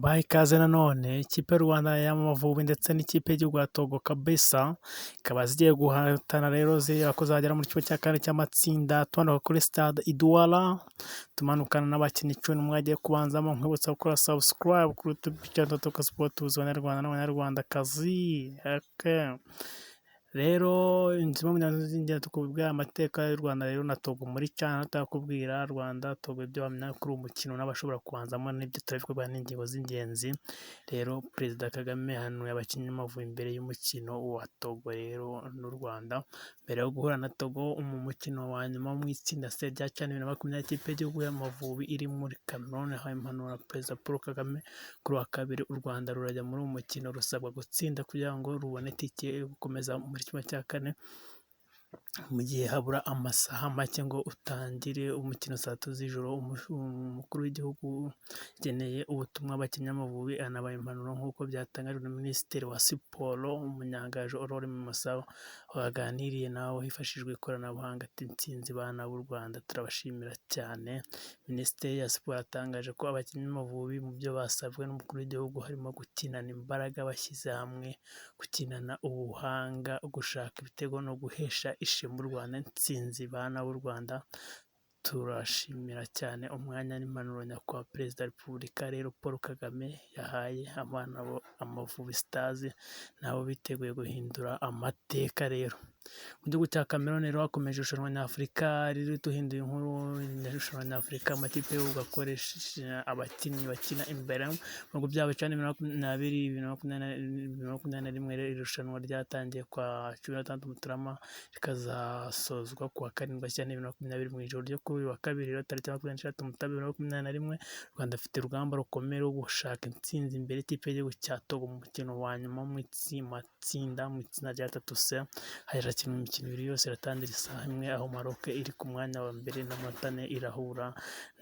Baha ikaze nanone ikipe y'u Rwanda y'Amavubi ndetse n'ikipe y'igihugu ya Togo kabisa, zikaba zigiye guhatana rero zireba ko zagera muri kimwe cya kane cy'amatsinda, tumanuka kuri stade i Douala, tumanukana n'abakinnyi 11 bagiye kubanzamo, nkwibutsa gukora subscribe kuri YouTube channel Togo Sport, Abanyarwanda n'Abanyarwandakazi. Rero zimwe mu z'ingenzi tukubwira amateka y'u Rwanda rero na Togo muri cyane, tutakubwira Rwanda Togo ibyo wamenya kuri uwo mukino n'abashobora kubanzamo n'ibyo turabivuga n'ingingo z'ingenzi. Rero Perezida Kagame yahanuye abakinnyi b'Amavubi imbere y'umukino wa Togo rero n'u Rwanda, mbere yo guhura na Togo mu mukino wa nyuma wo mu itsinda C rya CHAN 2020, ikipe y'igihugu y'Amavubi iri muri Cameroon yahaye impanuro Perezida Paul Kagame. Kuri wa kabiri u Rwanda rurajya muri uwo mukino rusabwa gutsinda kugira ngo rubone itike yo gukomeza muri kimwe cya kane, mu gihe habura amasaha make ngo utangire umukino saa 3 z'ijoro. Umukuru w'igihugu ageneye ubutumwa abakinnyi b'Amavubi, anabaha impanuro nk'uko byatangajwe na Minisitiri wa Siporo Umunyangaje Aurore Masabo, waganiriye nawe hifashishijwe ikoranabuhanga ati "Intsinzi bana b'u Rwanda turabashimira cyane." Minisiteri ya Siporo yatangaje ko abakinnyi b'Amavubi mu byo basabwe n'umukuru w'igihugu harimo gukinana imbaraga bashyize hamwe, gukinana ubuhanga, gushaka ibitego no guhesha ishema u Rwanda. Intsinzi bana b'u Rwanda turashimira cyane umwanya n'impanuro nyakubahwa Perezida wa Repubulika rero Paul Kagame yahaye abana Amavubi Stars, nabo biteguye guhindura amateka. Rero mu gihugu cya Cameroon rero hakomeje irushanwa nyafurika riri duhinduye inkuru. Irushanwa nyafurika amakipe y'ibihugu akoresheje abakinnyi bakina imbere mu bihugu byabo CHAN 2020-2021. Rero irushanwa ryatangiye kwa 16 Mutarama rikazasozwa kuwa 7 Gashyantare 2020 mu ijoro ryo kuri uyu wa kabiri. Rero tariki 26 Mutarama 2021, u Rwanda afite urugamba rukomeye rwo gushaka intsinzi imbere y'ikipe y'igihugu cya Togo mu mukino wa nyuma mu matsinda mu itsinda rya 3C. Harakinwa imikino ibiri yose iratangira isaha imwe, aho Maroc iri ku mwanya wa mbere n'amanota 4 irahura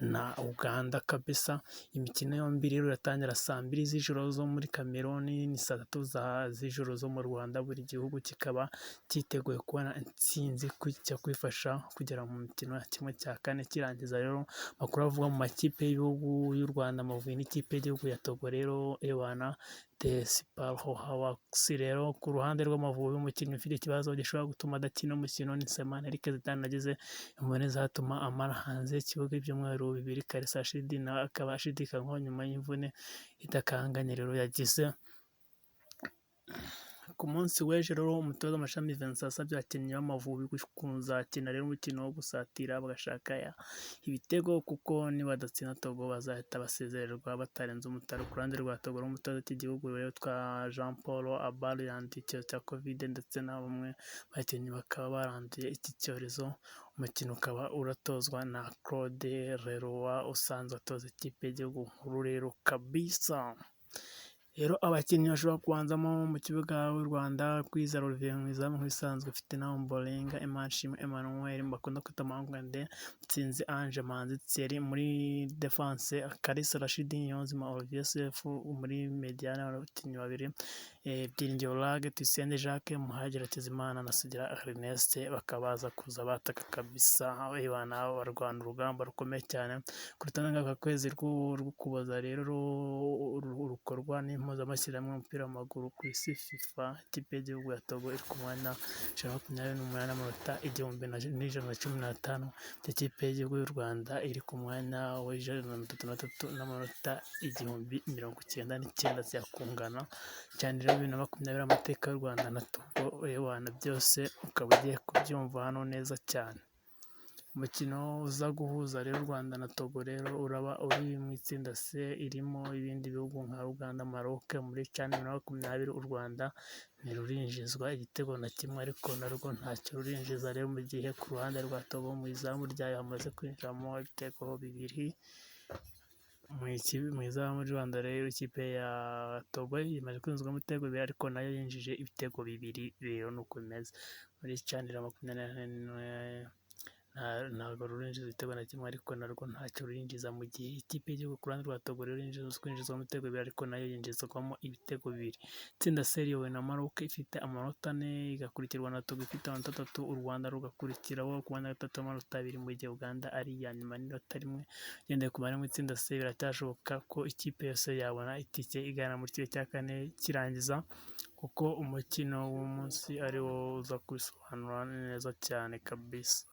na Uganda kabisa. Imikino yombi rero iratangira saa 2 z'ijoro zo muri Cameroon, ni saa 3 z'ijoro zo mu Rwanda. Buri gihugu kikaba cyiteguye kubona intsinzi kujya kwifasha kugera mu mikino ya kimwe cya kane kirangiza. Rero makuru avuga mu makipe y'ibihugu y'u Rwanda Amavubi n'ikipe y'igihugu ya Togo rero ewana Despard Hawks. Rero ku ruhande rw'Amavubi umukinnyi ufite ikibazo gishobora gutuma adakina umukino ni Semana Eric Zidane, agize imvune zatuma amara hanze y'ikibuga ibyumweru 2. Kalisa Rashid nawe akaba ashidikanywaho nyuma y'imvune idakanganye rero yagize. Ku munsi w'ejo rero umutoza Mashami Vincent asabye abakinnyi b'Amavubi kuzakina rero umukino wo gusatira bagashaka ibitego, kuko nibadatsinda Togo bazahita basezererwa batarenze umutaro. Ku ruhande rwa Togo n'umutoza w'igihugu rero twa Jean Paul Abal yanduye icyorezo cya Covid ndetse na bamwe bakinnyi bakaba baranduye iki cyorezo. Umukino ukaba uratozwa na Claude Leroy usanzwe atoza ikipe y'igihugu nkuru rero kabisa. Rero abakinnyi bashobora kubanzamo mu kibuga w'u Rwanda: Kwizera Olivier mu izamu nk'ibisanzwe, ufite na Ombolenga Emanshimwe Emmanuel bakunda kwita Mangwende, Mutsinzi Ange, Manzi Thierry muri defense, Kalisa Rashid, Niyonzima Olivier Sefu muri mediane. Abakinnyi babiri Byiringiro Lague, Tuyisenge Jacques, Muhadjili Hakizimana na Sugira Ernest bakaba baza kuza bataka kabisa. Abana barwana urugamba rukomeye cyane ku rutonde kwezi rw'Ukuboza rero rukorwa n'impuzamashyirahamwe y'umupira w'amaguru ku isi FIFA. Ikipe y'igihugu ya Togo iri ku mwanya 28 n'amanota 1115. Ikipe y'igihugu y'u Rwanda iri ku mwanya wa 33 n'amanota 1099 ziyakungana cyane. Rero 2020 amateka y'u Rwanda na Togo ewana byose ukaba ugiye kubyumva hano neza cyane. Umukino uza guhuza rero u Rwanda na Togo rero uraba uri mu itsinda C, irimo ibindi bihugu nka Uganda, Maroc. Muri CHAN 2020 u Rwanda ntirurinjizwa igitego na kimwe, ariko narwo ntacyo rurinjiza rero, mu gihe ku ruhande rwa Togo mu izamu ryayo hamaze kwinjiramo ibitego 2. Mu izamu ry'u Rwanda rero ikipe ya Togo imaze kwinjizwamo ibitego 2, ariko nayo yinjije ibitego 2. Rero nuko bimeze muri CHAN 2020 ntabwo rurinjiza ibitego na kimwe, ariko narwo ntacyo rurinjiza, mu gihe ikipe y'igihugu ku ruhande rwa Togo rero kwinjizwamo ibitego bibiri, ariko nayo yinjizwamo ibitego bibiri. Itsinda C riyobowe na Maroc ifite amanota 4, igakurikirwa na Togo ifite amanota 3, u Rwanda rugakurikiraho ku mwanya wa gatatu amanota 2, mu gihe Uganda ari iya nyuma n'inota 1. Ugendeye ku mibare mu itsinda C, biracyashoboka ko ikipe yose yabona itike igana muri kimwe cya kane kirangiza, kuko umukino w'umunsi ari wo uza kubisobanura neza cyane kabisa.